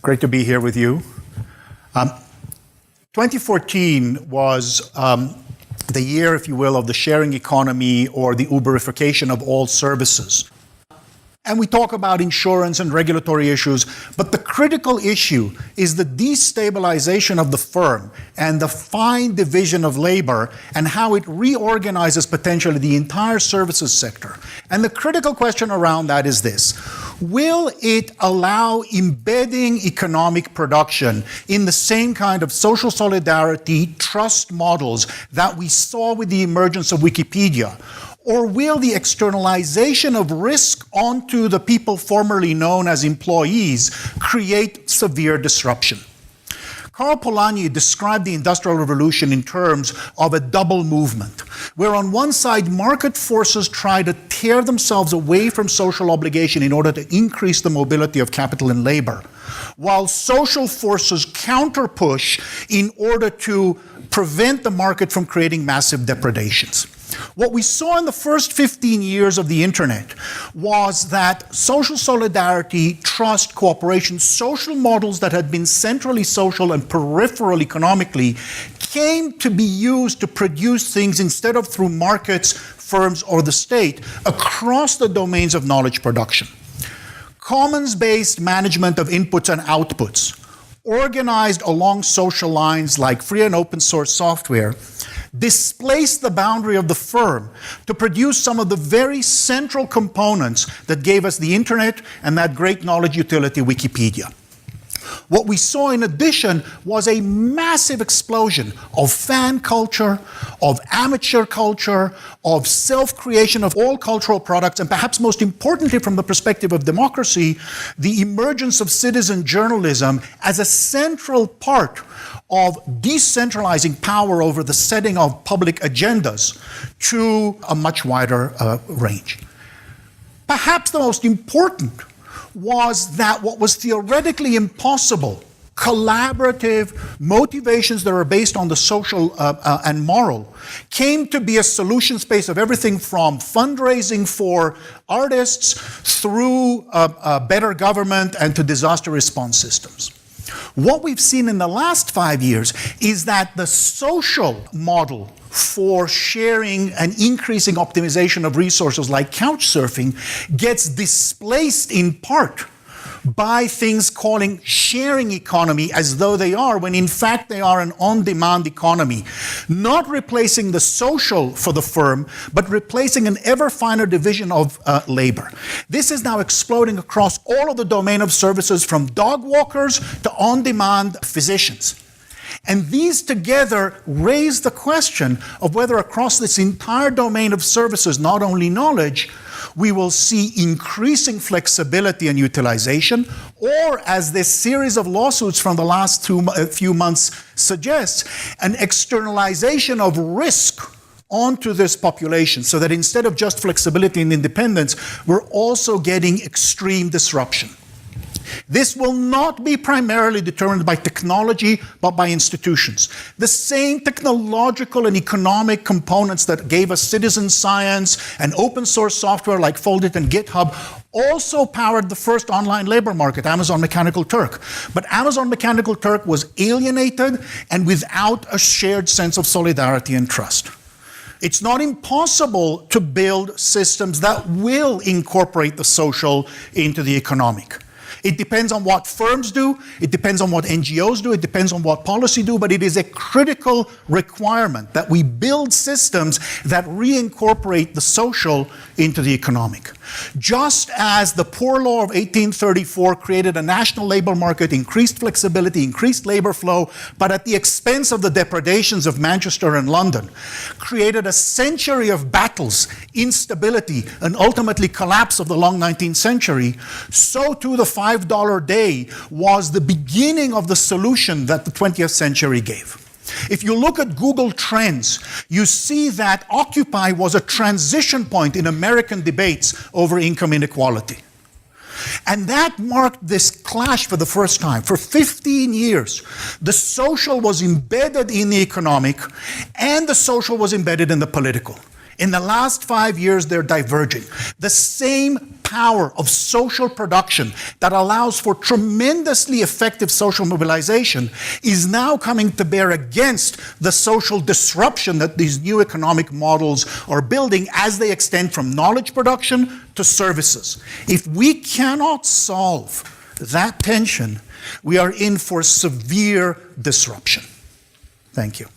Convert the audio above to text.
Great to be here with you. 2014 was the year, if you will, of the sharing economy or the Uberification of all services. And we talk about insurance and regulatory issues, but the critical issue is the destabilization of the firm and the fine division of labor and how it reorganizes potentially the entire services sector. And the critical question around that is this: will it allow embedding economic production in the same kind of social solidarity, trust models that we saw with the emergence of Wikipedia? Or will the externalization of risk onto the people formerly known as employees create severe disruption? Karl Polanyi described the Industrial Revolution in terms of a double movement, where on one side market forces try to tear themselves away from social obligation in order to increase the mobility of capital and labor, while social forces counter-push in order to prevent the market from creating massive depredations. What we saw in the first 15 years of the internet was that social solidarity, trust, cooperation, social models that had been centrally social and peripheral economically came to be used to produce things instead of through markets, firms, or the state across the domains of knowledge production. Commons-based management of inputs and outputs, organized along social lines like free and open source software, displaced the boundary of the firm to produce some of the very central components that gave us the internet and that great knowledge utility, Wikipedia. What we saw in addition was a massive explosion of fan culture, of amateur culture, of self-creation of all cultural products, and perhaps most importantly from the perspective of democracy, the emergence of citizen journalism as a central part of decentralizing power over the setting of public agendas to a much wider range. Perhaps the most important was that what was theoretically impossible, collaborative motivations that are based on the social and moral, came to be a solution space of everything from fundraising for artists through better government and to disaster response systems. What we've seen in the last 5 years is that the social model for sharing and increasing optimization of resources like couch surfing gets displaced in part by things calling sharing economy as though they are, when in fact they are an on-demand economy, not replacing the social for the firm, but replacing an ever finer division of labor. This is now exploding across all of the domain of services, from dog walkers to on-demand physicians. And these together raise the question of whether across this entire domain of services, not only knowledge, we will see increasing flexibility and utilization, or, as this series of lawsuits from the last few months suggests, an externalization of risk onto this population, so that instead of just flexibility and independence, we're also getting extreme disruption. This will not be primarily determined by technology, but by institutions. The same technological and economic components that gave us citizen science and open source software like Foldit and GitHub also powered the first online labor market, Amazon Mechanical Turk. But Amazon Mechanical Turk was alienated and without a shared sense of solidarity and trust. It's not impossible to build systems that will incorporate the social into the economic. It depends on what firms do, it depends on what NGOs do, it depends on what policy do, but it is a critical requirement that we build systems that reincorporate the social into the economic. Just as the Poor Law of 1834 created a national labor market, increased flexibility, increased labor flow, but at the expense of the depredations of Manchester and London, created a century of battles, instability, and ultimately collapse of the long 19th century, so too the $5 day was the beginning of the solution that the 20th century gave. If you look at Google Trends, you see that Occupy was a transition point in American debates over income inequality. And that marked this clash for the first time. For 15 years, the social was embedded in the economic, and the social was embedded in the political. In the last 5 years, they're diverging. The same power of social production that allows for tremendously effective social mobilization is now coming to bear against the social disruption that these new economic models are building as they extend from knowledge production to services. If we cannot solve that tension, we are in for severe disruption. Thank you.